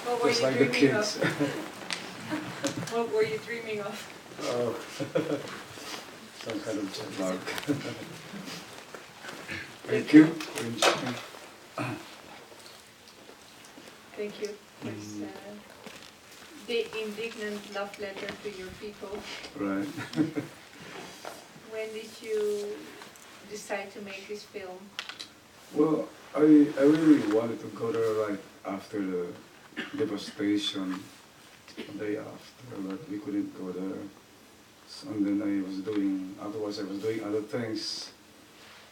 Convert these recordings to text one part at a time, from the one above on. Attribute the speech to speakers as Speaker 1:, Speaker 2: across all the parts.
Speaker 1: What were
Speaker 2: just
Speaker 1: you
Speaker 2: like the
Speaker 1: dreaming
Speaker 2: kids.
Speaker 1: of? What were you dreaming of?
Speaker 2: Oh, some kind of jet lag. Thank you for enjoying.
Speaker 1: Thank you. It's the indignant love letter to your people.
Speaker 2: Right.
Speaker 1: When did you decide to make this film?
Speaker 2: Well, I really wanted to go there right after the devastation, the day after, but we couldn't go there. So, and then otherwise I was doing other things.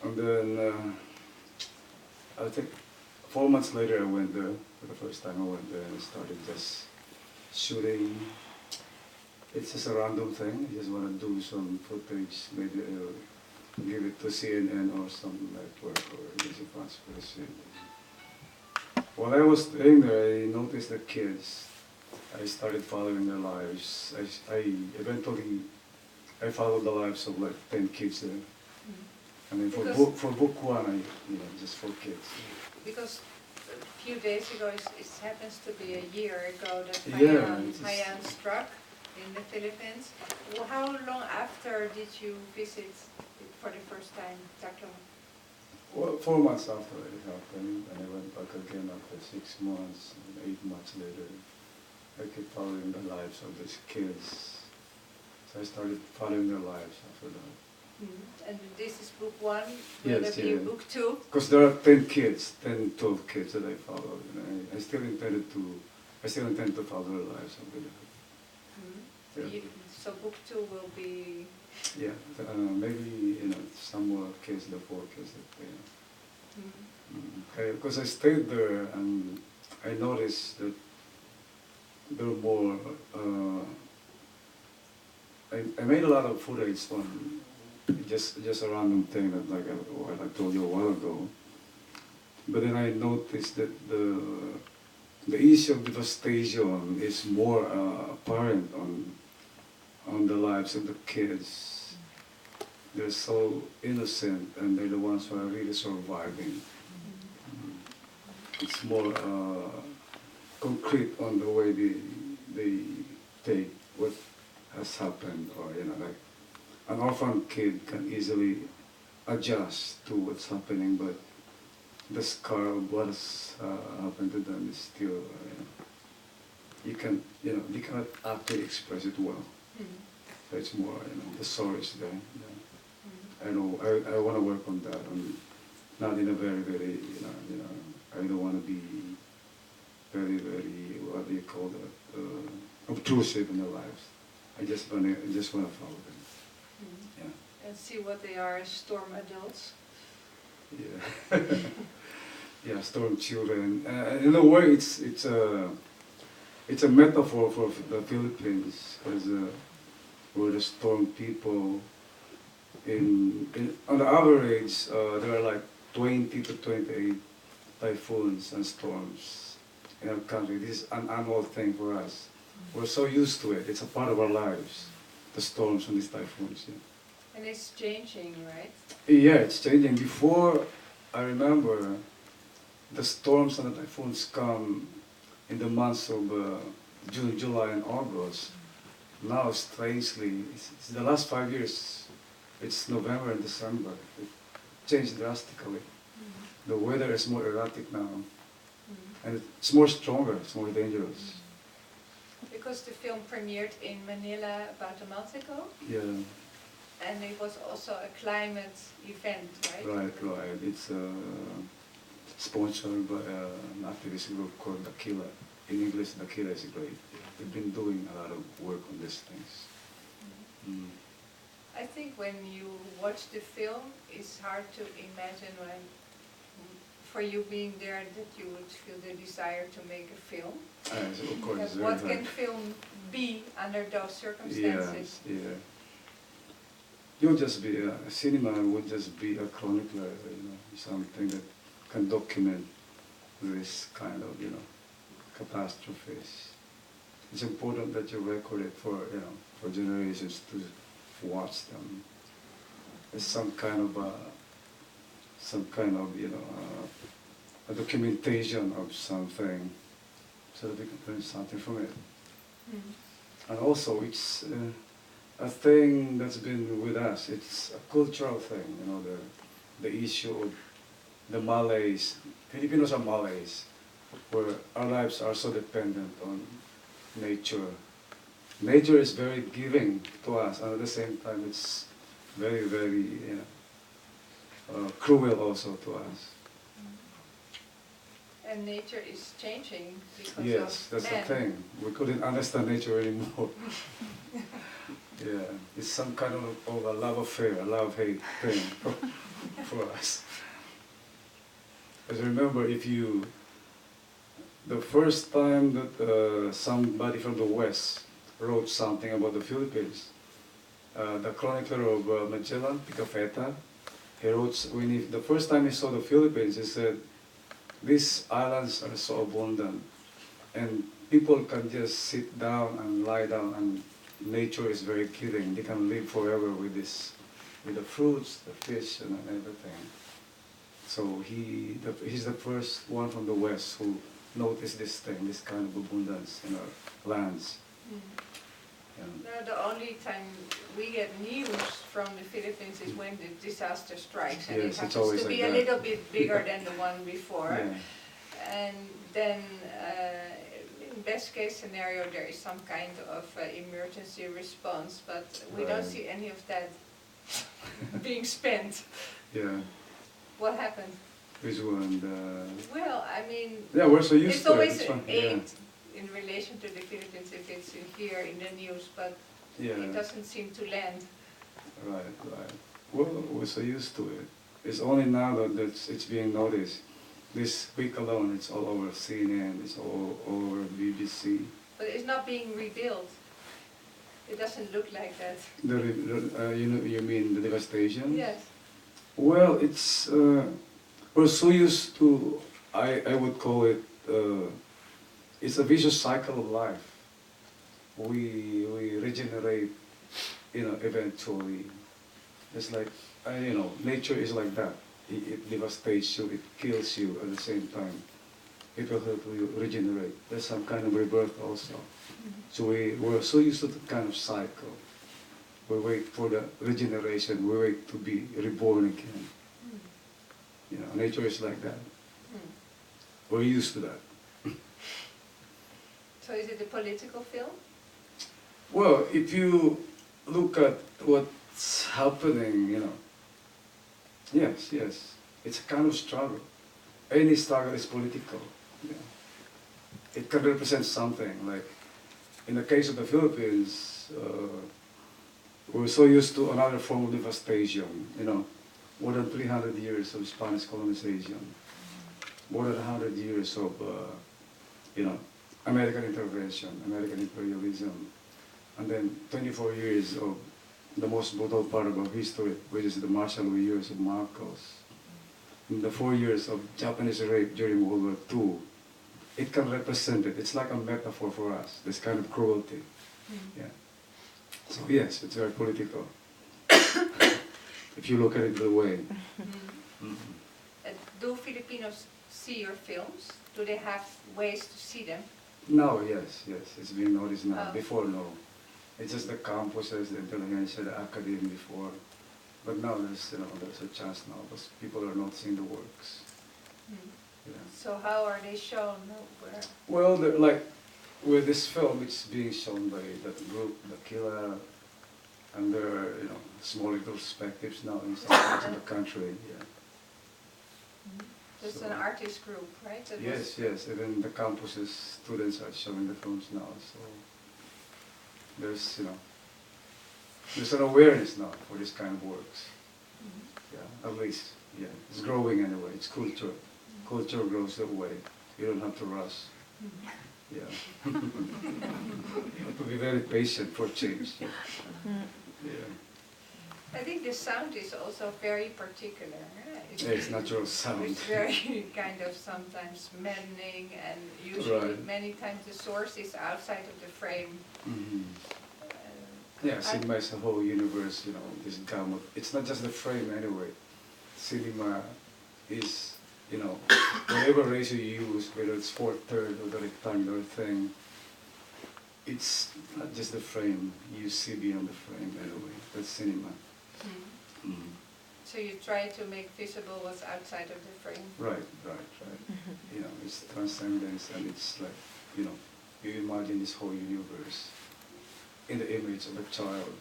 Speaker 2: And then I think 4 months later I went there. For the first time I went there and started just shooting. It's just a random thing. I just want to do some footage, maybe I'll give it to CNN or some network or Easy France Press. While I was staying there, I noticed the kids. I started following their lives. I followed the lives of like 10 kids there. I mean, for book one, just 4 kids.
Speaker 1: Because a few days ago, it happens to be a year ago that Haiyan struck in the Philippines. Well, how long after did you visit for the first time Castrum?
Speaker 2: Well, 4 months after it happened, and I went back again after 6 months, and 8 months later. I kept following the lives of these kids. So I started following their lives after that.
Speaker 1: And this is book 1, will
Speaker 2: Yes,
Speaker 1: there be a book 2?
Speaker 2: Because there are 10 kids, 10, 12 kids that I followed, and I still intend to follow their lives of the
Speaker 1: So book 2 will be...
Speaker 2: Yeah, maybe, some more kids, the 4 kids that because I stayed there and I noticed that there were more, I made a lot of footage on just a random thing that like I told you a while ago. But then I noticed that the issue of devastation is more apparent on the lives of the kids. They're so innocent and they're the ones who are really surviving. It's more concrete on the way they take what has happened, or like an orphan kid can easily adjust to what's happening, but the scar of what has happened to them is still, you cannot actually express it well. So it's more, the story is there. I know I want to work on that, and not in a very, very, I don't want to be very, very, what do you call that, obtrusive in their lives. I just want to follow them.
Speaker 1: And see what they are as storm adults.
Speaker 2: Yeah. Yeah, storm children. In a way, it's a metaphor for the Philippines, because we're the storm people. On the average, there are like 20 to 28 typhoons and storms in our country. This is an annual thing for us. We're so used to it. It's a part of our lives, the storms and these typhoons. Yeah.
Speaker 1: And it's changing, right?
Speaker 2: Yeah, it's changing. Before, I remember the storms and the typhoons come in the months of June, July, and August. Now, strangely, it's the last 5 years, it's November and December. It changed drastically. The weather is more erratic now. And it's more stronger, it's more dangerous.
Speaker 1: Because the film premiered in Manila about a month ago?
Speaker 2: Yeah.
Speaker 1: And it was also a climate event, right?
Speaker 2: Right. It's sponsored by an activist group called Aquila. In English, Aquila is great. They've been doing a lot of work on these things.
Speaker 1: I think when you watch the film, it's hard to imagine for you being there that you would feel the desire to make a film.
Speaker 2: So of course,
Speaker 1: Because what can film be under those circumstances?
Speaker 2: Yeah. You would just be cinema would just be a chronicler, something that can document this kind of, catastrophes. It's important that you record it for generations to watch them. It's some kind of a documentation of something. so that we can learn something from it.
Speaker 1: Mm.
Speaker 2: And also, it's a thing that's been with us. It's a cultural thing, you know, the issue of the Malays. Filipinos are Malays, where our lives are so dependent on nature. Nature is very giving to us, and at the same time, it's very, very, you know, cruel also to us.
Speaker 1: And nature is changing because
Speaker 2: Yes,
Speaker 1: of
Speaker 2: that's
Speaker 1: man.
Speaker 2: the thing. We couldn't understand nature anymore. Yeah, it's some kind of a love affair, a love-hate thing for us. Because remember, the first time that somebody from the West wrote something about the Philippines, the chronicler of Magellan, Picafetta, he wrote, the first time he saw the Philippines, he said, these islands are so abundant, and people can just sit down and lie down, and nature is very giving. They can live forever with the fruits, the fish, and everything. So he's the first one from the West who noticed this thing, this kind of abundance in our lands.
Speaker 1: Mm.
Speaker 2: And
Speaker 1: No, the only time we get news from the Philippines is when the disaster strikes, and
Speaker 2: Yes,
Speaker 1: it
Speaker 2: it's
Speaker 1: happens
Speaker 2: always
Speaker 1: to be
Speaker 2: like
Speaker 1: a
Speaker 2: that.
Speaker 1: little bit bigger than the one before.
Speaker 2: yeah,
Speaker 1: And then, in best case scenario, there is some kind of emergency response, but we don't
Speaker 2: Right.
Speaker 1: see any of that being spent.
Speaker 2: yeah,
Speaker 1: What happened?
Speaker 2: this one.
Speaker 1: Well, I mean,
Speaker 2: Yeah, we're so used
Speaker 1: it's
Speaker 2: to it.
Speaker 1: always
Speaker 2: It's fine.
Speaker 1: aimed in relation to the Philippines if it's here in the news, but
Speaker 2: Yeah,
Speaker 1: it
Speaker 2: yeah.
Speaker 1: doesn't seem to land.
Speaker 2: Right, right. Well, we're so used to it. It's only now that it's being noticed. This week alone, it's all over CNN, it's all over BBC.
Speaker 1: But it's not being rebuilt. It doesn't look like that.
Speaker 2: You mean the devastation?
Speaker 1: Yes.
Speaker 2: Well, we're so used to, I would call it, it's a vicious cycle of life. We regenerate, eventually. It's like, nature is like that. It devastates you, it kills you at the same time. It will help you regenerate. There's some kind of rebirth also. So we're so used to the kind of cycle. We wait for the regeneration, we wait to be reborn again. Nature is like that. We're used to that.
Speaker 1: So is it a political film?
Speaker 2: Well, if you look at what's happening, yes, it's a kind of struggle. Any struggle is political. It can represent something. Like in the case of the Philippines, we're so used to another form of devastation. More than 300 years of Spanish colonization, more than 100 years of, American intervention, American imperialism, and then 24 years of the most brutal part of our history, which is the martial law years of Marcos, and the 4 years of Japanese rape during World War II. It can represent it. It's like a metaphor for us, this kind of cruelty. Yeah. So yes, it's very political. If you look at it the way.
Speaker 1: Do Filipinos see your films? Do they have ways to see them?
Speaker 2: Now, yes, it's being noticed now.
Speaker 1: Oh.
Speaker 2: Before, no. It's just the campuses, the intelligentsia, the academy before. But now there's a chance now because people are noticing the works. Yeah.
Speaker 1: So how are they shown? Where?
Speaker 2: Well, like with this film, it's being shown by that group, the Killer, and there are small little perspectives now in some parts of the country. Yeah.
Speaker 1: It's
Speaker 2: So-
Speaker 1: an artist group, right? That was-
Speaker 2: Yes. Even the campuses, students are showing the films now. So there's an awareness now for this kind of works. Yeah, at least. Yeah, it's growing anyway. It's culture. Culture grows that way. You don't have to rush. Yeah. You have to be very patient for change. Yeah.
Speaker 1: I think the sound is also very particular.
Speaker 2: It's natural sound.
Speaker 1: It's very kind of sometimes maddening, and usually
Speaker 2: Right.
Speaker 1: many times the source is outside of the frame.
Speaker 2: Mhm. Yeah, cinema is a whole universe, this gamut. It's not just the frame anyway. Cinema is, you know, whatever ratio you use, whether it's 4/3 or the rectangular thing, it's not just the frame. You see beyond the frame anyway. That's cinema. Mm.
Speaker 1: So you try to make visible what's outside of the frame.
Speaker 2: Right. You know, it's transcendence, and it's like, you know, you imagine this whole universe in the image of a child,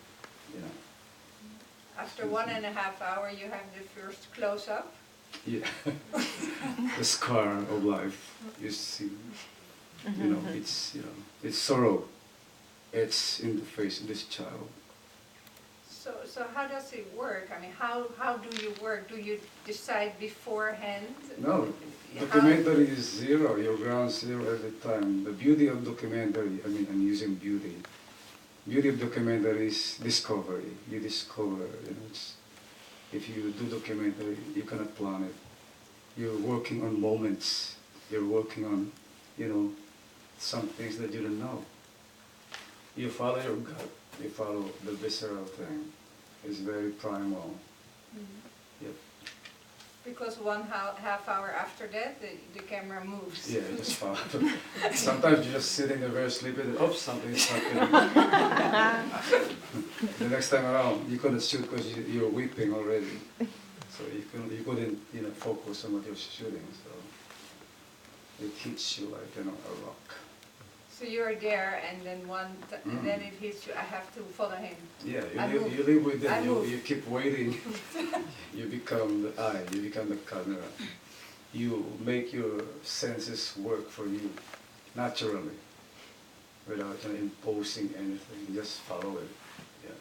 Speaker 2: you know.
Speaker 1: After 1.5 hours, you have the first close-up.
Speaker 2: Yeah, the scar of life. You see, you know, it's sorrow. It's in the face of this child.
Speaker 1: So how does it work? I mean, how do you work? Do you decide beforehand?
Speaker 2: No, documentary is zero. You're ground zero every time. The beauty of documentary, I mean, I'm using beauty. Beauty of documentary is discovery. You discover, you know, if you do documentary, you cannot plan it. You're working on moments. You're working on, you know, some things that you don't know. You follow your gut. You follow the visceral thing. It's very primal. Yep.
Speaker 1: Because half hour after that, the camera moves.
Speaker 2: Yeah, you just follow. Sometimes you're just sitting there very sleepy, and oops, something's happening. The next time around, you couldn't shoot because you're weeping already. So you couldn't, you know, focus on what you're shooting. So it hits you like, you know, a rock.
Speaker 1: So you're there, and then then it hits you. I have to follow him.
Speaker 2: Yeah, you live with them. You keep waiting. You become the eye. You become the camera. You make your senses work for you naturally, without, you know, imposing anything. You just follow it. Yeah.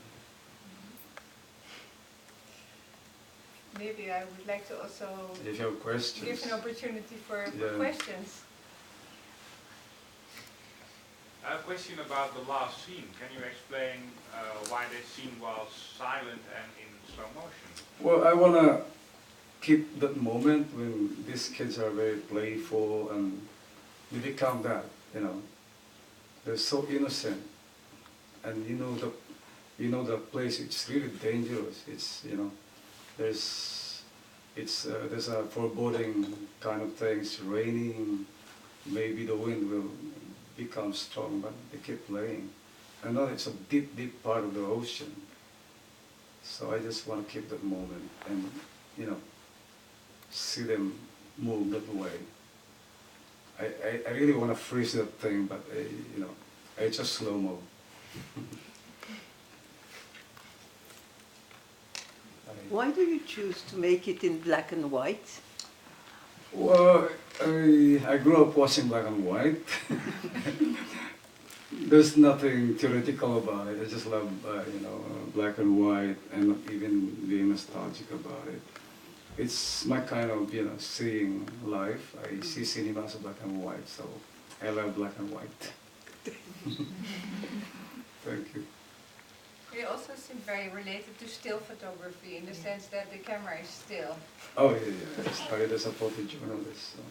Speaker 1: Maybe I would like to also
Speaker 2: If you have questions,
Speaker 1: give an opportunity for questions.
Speaker 3: I have a question about the last scene. Can you explain why that scene was silent and in slow motion?
Speaker 2: well, I want to keep that moment when these kids are very playful and they become that, you know. They're so innocent, and you know the place. It's really dangerous. It's, you know, there's a foreboding kind of thing. It's raining. Maybe the wind will become strong, but they keep playing. I know it's a deep, deep part of the ocean. So I just want to keep that moment and, you know, see them move that way. I really want to freeze that thing, but you know, it's just slow-mo.
Speaker 4: Why do you choose to make it in black and white?
Speaker 2: Well, I grew up watching black and white. There's nothing theoretical about it. I just love, you know, black and white, and not even being nostalgic about it. It's my kind of, you know, seeing life. I see cinema as black and white, so I love black and white. Thank you.
Speaker 1: You also seem very related to still photography in the sense that the camera is still.
Speaker 2: Oh yeah. I started as a photojournalist, so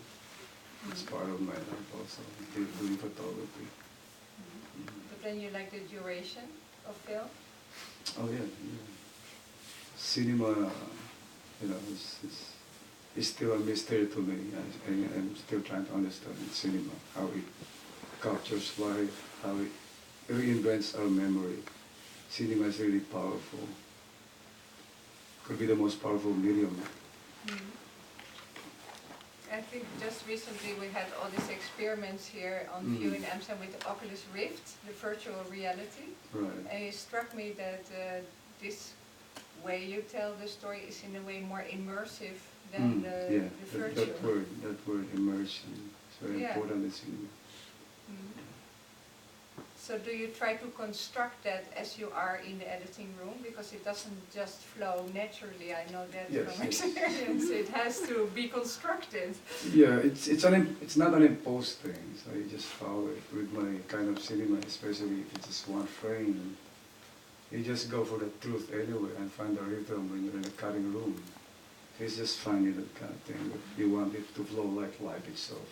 Speaker 2: it's part of my life also, doing photography.
Speaker 1: But then you like the duration of film?
Speaker 2: Oh yeah. Cinema, you know, it's still a mystery to me. I'm still trying to understand cinema, how it captures life, how it reinvents our memory. Cinema is really powerful. Could be the most powerful medium.
Speaker 1: I think just recently we had all these experiments here on view in Amsterdam with the Oculus Rift, the virtual reality.
Speaker 2: Right.
Speaker 1: And it struck me that this way you tell the story is in a way more immersive than the virtual.
Speaker 2: That word immersion is very important in cinema.
Speaker 1: So do you try to construct that as you are in the editing room? Because it doesn't just flow naturally, I know that from experience. It has to be constructed.
Speaker 2: Yeah, it's not an imposed thing, so you just follow it with my kind of cinema, especially if it's just one frame. You just go for the truth anyway and find the rhythm when you're in the cutting room. It's just finding that kind of thing. You want it to flow like life itself.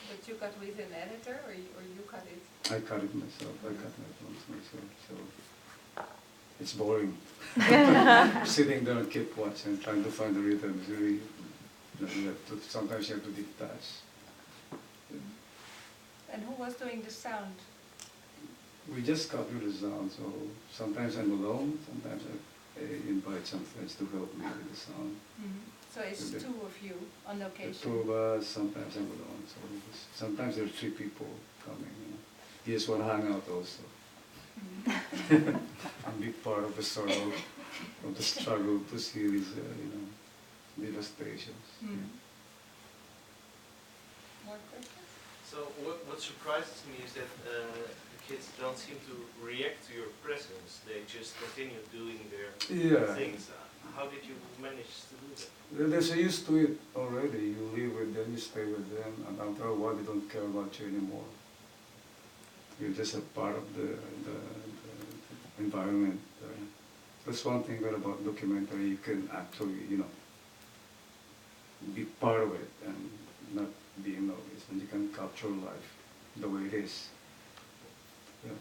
Speaker 1: But you cut with an editor, or you cut it?
Speaker 2: I cut it myself. I cut my films myself. So it's boring. Sitting there and keep watching, trying to find the rhythm is really Sometimes you have to detach.
Speaker 1: And who was doing the sound?
Speaker 2: We just copy the sound, so sometimes I'm alone, sometimes I invite some friends to help me with the sound.
Speaker 1: So it's
Speaker 2: The-
Speaker 1: two of you on
Speaker 2: The
Speaker 1: location.
Speaker 2: two of us, sometimes I'm alone, so sometimes there are 3 people coming. You know. They just want to hang out also. And be part of the sorrow, of the struggle to see these, devastations.
Speaker 1: More questions?
Speaker 5: So what surprises me is that the kids don't seem to react to your presence. They just continue doing their
Speaker 2: Yeah.
Speaker 5: things. How did you manage to do that?
Speaker 2: They're so used to it already. You live with them, you stay with them, and after a while they don't care about you anymore. You're just a part of the environment. That's one thing good about documentary. You can actually, be part of it and not being noticed, and you can capture life the way it is. Yeah.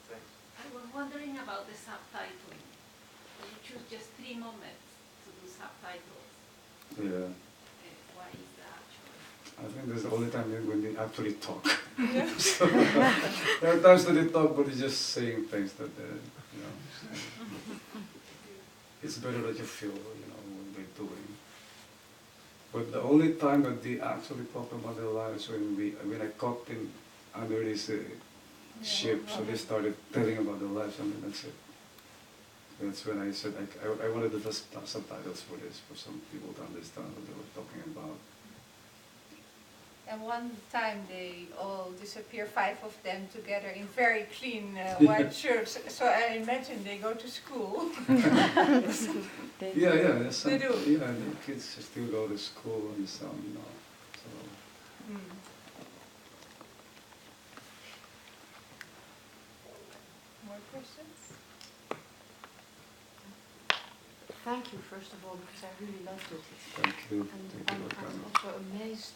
Speaker 5: Thanks.
Speaker 6: I was wondering about the subtitling. You choose just 3 moments to do subtitles.
Speaker 2: Yeah.
Speaker 6: Why is that choice?
Speaker 2: I think that's the only time when they actually talk. So, there are times that they talk, but they're just saying things that, it's better that you feel, what they're doing. But the only time that they actually talk about their lives when I caught them under this ship, so they started telling about their lives, and that's it. That's when I said I wanted the subtitles for this, for some people to understand what they were talking about.
Speaker 1: And one time they all disappear, 5 of them together in very clean white shirts. So I imagine they go to school.
Speaker 2: Yeah, that's
Speaker 1: They do.
Speaker 2: Yeah, the kids still go to school and some, so.
Speaker 1: More questions?
Speaker 7: Thank you, first of all, because I really loved it.
Speaker 2: Thank you.
Speaker 7: And
Speaker 2: Thank you
Speaker 7: I'm
Speaker 2: for coming.
Speaker 7: also amazed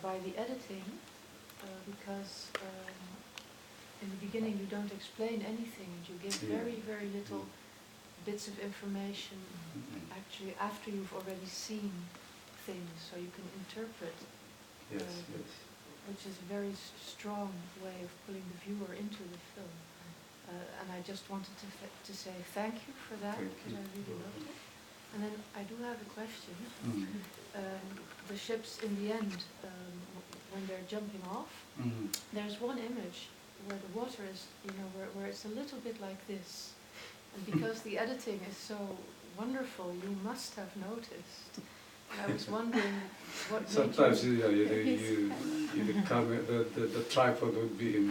Speaker 7: by the editing, because in the beginning you don't explain anything, and you give
Speaker 2: Yeah.
Speaker 7: very, very little bits of information, actually after you've already seen things, so you can interpret,
Speaker 2: Yes, yes.
Speaker 7: which is a very strong way of pulling the viewer into the film. And I just wanted to say thank you for that,
Speaker 2: Thank
Speaker 7: because
Speaker 2: you.
Speaker 7: I really loved it. And then I do have a question.
Speaker 2: Mm.
Speaker 7: The ships in the end, when they're jumping off, there's one image where the water is, where it's a little bit like this. And because the editing is so wonderful, you must have noticed. And I was wondering what made
Speaker 2: Sometimes,
Speaker 7: you...
Speaker 2: the tripod would be in.